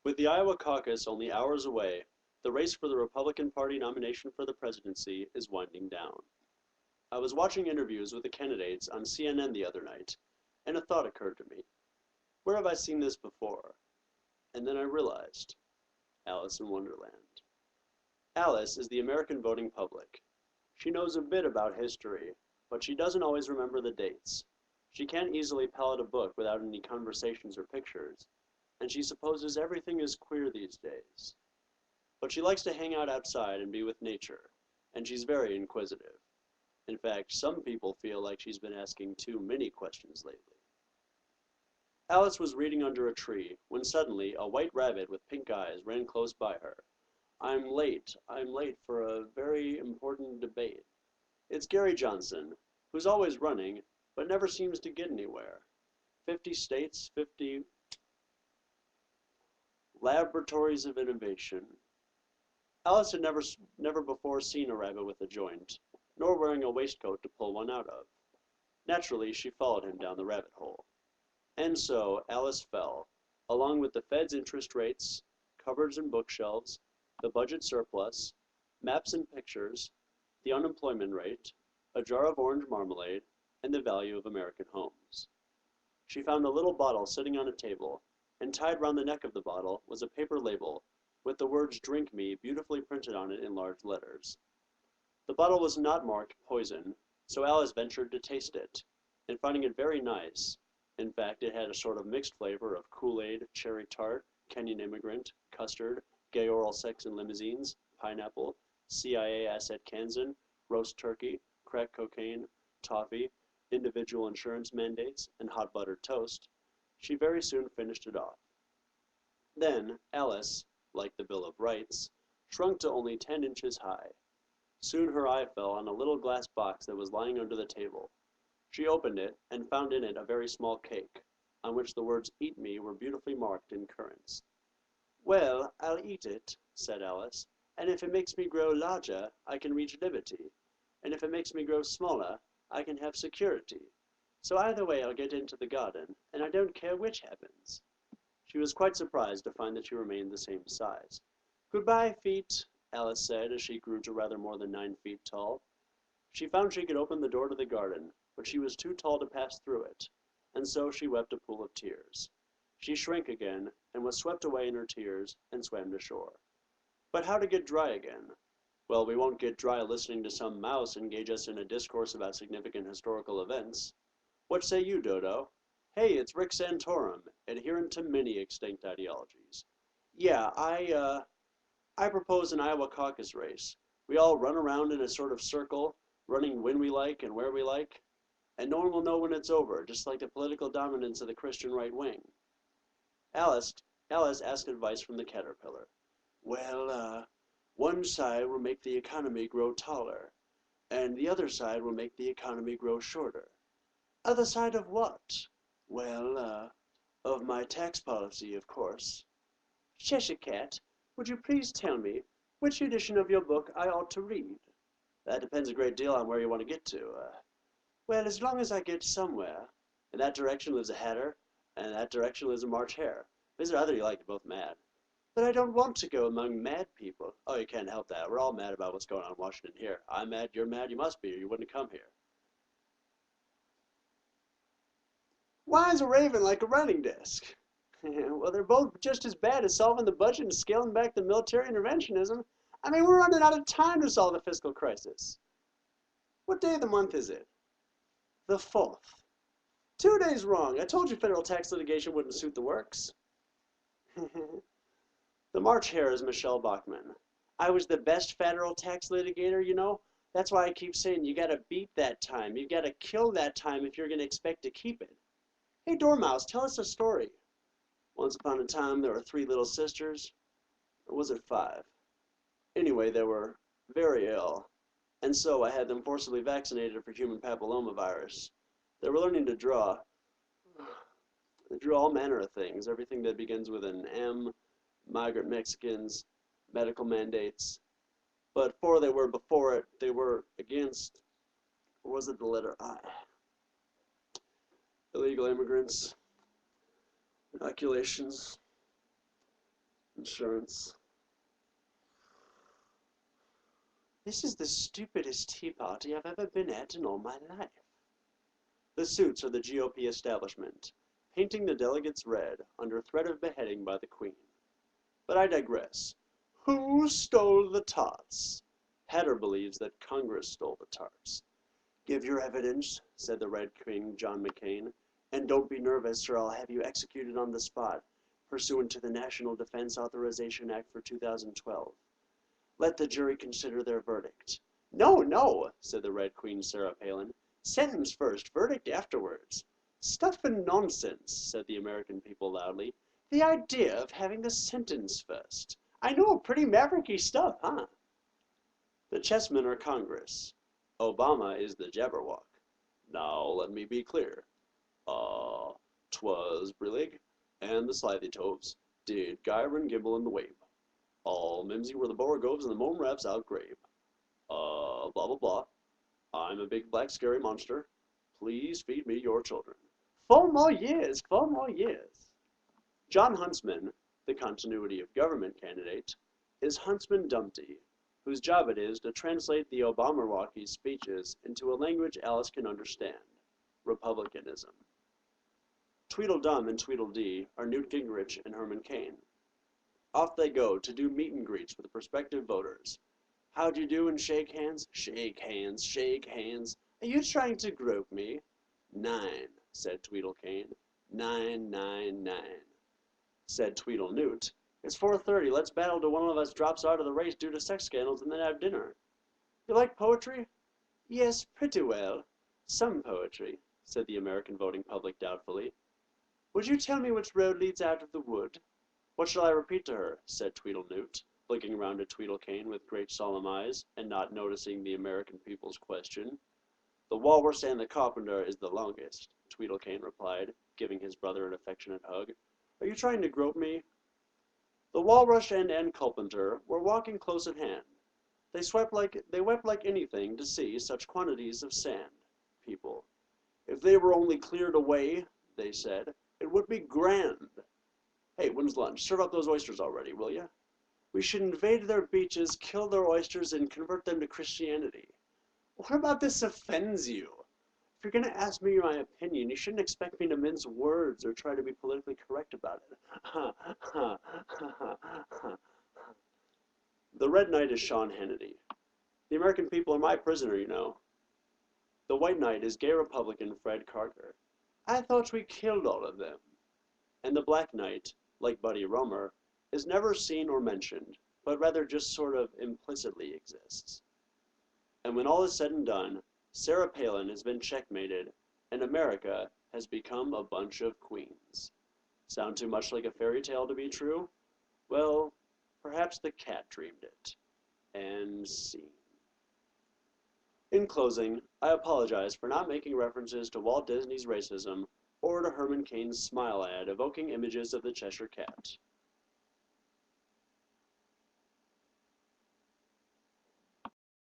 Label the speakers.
Speaker 1: With the Iowa caucus only hours away, the race for the Republican Party nomination for the presidency is winding down. I was watching interviews with the candidates on CNN the other night, and a thought occurred to me. Where have I seen this before? And then I realized, Alice in Wonderland. Alice is the American voting public. She knows a bit about history, but she doesn't always remember the dates. She can't easily palette a book without any conversations or pictures, and she supposes everything is queer these days. But she likes to hang out outside and be with nature, and she's very inquisitive. In fact, some people feel like she's been asking too many questions lately. Alice was reading under a tree when suddenly a white rabbit with pink eyes ran close by her. I'm late for a very important debate. It's Gary Johnson, who's always running, but never seems to get anywhere. 50 states, 50 laboratories of innovation. Alice had never before seen a rabbit with a joint, nor wearing a waistcoat to pull one out of. Naturally, she followed him down the rabbit hole. And so Alice fell, along with the Fed's interest rates, cupboards and bookshelves, the budget surplus, maps and pictures, the unemployment rate, a jar of orange marmalade, and the value of American homes. She found a little bottle sitting on a table, and tied round the neck of the bottle was a paper label with the words "Drink Me" beautifully printed on it in large letters. The bottle was not marked poison, so Alice ventured to taste it, and finding it very nice, in fact it had a sort of mixed flavor of Kool-Aid, cherry tart, Kenyan immigrant, custard, gay oral sex in limousines, pineapple, CIA asset Kansan, roast turkey, crack cocaine, toffee, individual insurance mandates, and hot buttered toast, she very soon finished it off. Then Alice, like the Bill of Rights, shrunk to only 10 inches high. Soon her eye fell on a little glass box that was lying under the table. She opened it and found in it a very small cake, on which the words "Eat me" were beautifully marked in currants. "Well, I'll eat it," said Alice, "and if it makes me grow larger, I can reach liberty, and if it makes me grow smaller, I can have security. So either way I'll get into the garden, and I don't care which happens." She was quite surprised to find that she remained the same size. "Goodbye, feet," Alice said as she grew to rather more than 9 feet tall. She found she could open the door to the garden, but she was too tall to pass through it, and so she wept a pool of tears. She shrank again, and was swept away in her tears, and swam to shore. But how to get dry again? Well, we won't get dry listening to some mouse engage us in a discourse about significant historical events. What say you, Dodo? Hey, it's Rick Santorum, adherent to many extinct ideologies. Yeah, I propose an Iowa caucus race. We all run around in a sort of circle, running when we like and where we like, and no one will know when it's over, just like the political dominance of the Christian right wing. Alice, Alice asked advice from the caterpillar. Well, one side will make the economy grow taller, and the other side will make the economy grow shorter. Other side of what? Well, of my tax policy, of course. Cheshire Cat, would you please tell me which edition of your book I ought to read? That depends a great deal on where you want to get to. Well, as long as I get somewhere. In that direction lives a hatter, and in that direction lives a March hare. If it's either you like, you're both mad. But I don't want to go among mad people. Oh, you can't help that. We're all mad about what's going on in Washington here. I'm mad, you're mad, you must be, or you wouldn't come here. Why is a raven like a running desk? Well, they're both just as bad as solving the budget and scaling back the military interventionism. I mean, we're running out of time to solve the fiscal crisis. What day of the month is it? The 4th. 2 days wrong. I told you federal tax litigation wouldn't suit the works. The March hare is Michelle Bachmann. I was the best federal tax litigator, you know. That's why I keep saying you gotta beat that time. You gotta kill that time if you're gonna expect to keep it. Hey, Dormouse, tell us a story. Once upon a time, there were 3 little sisters. Or was it 5? Anyway, they were very ill, and so I had them forcibly vaccinated for human papillomavirus. They were learning to draw. They drew all manner of things, everything that begins with an M, migrant Mexicans, medical mandates. But before it, they were against, or was it the letter I? Illegal immigrants, inoculations, insurance. This is the stupidest tea party I've ever been at in all my life. The suits are the GOP establishment, painting the delegates red under threat of beheading by the Queen. But I digress. Who stole the tarts? Hatter believes that Congress stole the tarts. Give your evidence, said the Red King, John McCain, and don't be nervous or I'll have you executed on the spot, pursuant to the National Defense Authorization Act for 2012. Let the jury consider their verdict. No, no, said the Red Queen, Sarah Palin. Sentence first, verdict afterwards. Stuff and nonsense, said the American people loudly. The idea of having the sentence first. I know, pretty mavericky stuff, huh? The chessmen are Congress. Obama is the Jabberwock. Now let me be clear. 'Twas Brillig and the Slithy-toves did gyre and gimble in the wabe. All mimsy were the borogoves and the mome raps outgrabe. Blah blah blah. I'm a big black scary monster. Please feed me your children. 4 more years, 4 more years. John Huntsman, the continuity of government candidate, is Huntsman Dumpty, whose job it is to translate the Obama-Rocky's speeches into a language Alice can understand, Republicanism. Tweedledum and Tweedledee are Newt Gingrich and Herman Cain. Off they go to do meet and greets with prospective voters. How'd you do and shake hands? Shake hands, shake hands. Are you trying to grope me? 9, said Tweedle Cain. 9, 9, 9, said Tweedle Newt. It's 4:30. Let's battle till one of us drops out of the race due to sex scandals and then have dinner. You like poetry? Yes, pretty well. Some poetry, said the American voting public doubtfully. Would you tell me which road leads out of the wood? What shall I repeat to her? Said Tweedle Newt, looking round at Tweedle Cain with great solemn eyes, and not noticing the American people's question. The walrus and the carpenter is the longest, Tweedle Cain replied, giving his brother an affectionate hug. Are you trying to grope me? The walrus and carpenter were walking close at hand. They wept like anything to see such quantities of sand, people. If they were only cleared away, they said, it would be grand. Hey, when's lunch? Serve up those oysters already, will ya? We should invade their beaches, kill their oysters, and convert them to Christianity. What about this offends you? If you're going to ask me my opinion, you shouldn't expect me to mince words or try to be politically correct about it. The Red Knight is Sean Hannity. The American people are my prisoner, you know. The White Knight is gay Republican Fred Carter. I thought we killed all of them. And the Black Knight, like Buddy Romer, is never seen or mentioned, but rather just sort of implicitly exists. And when all is said and done, Sarah Palin has been checkmated, and America has become a bunch of queens. Sound too much like a fairy tale to be true? Well, perhaps the cat dreamed it. And scene. In closing, I apologize for not making references to Walt Disney's racism or to Herman Cain's smile ad evoking images of the Cheshire Cat.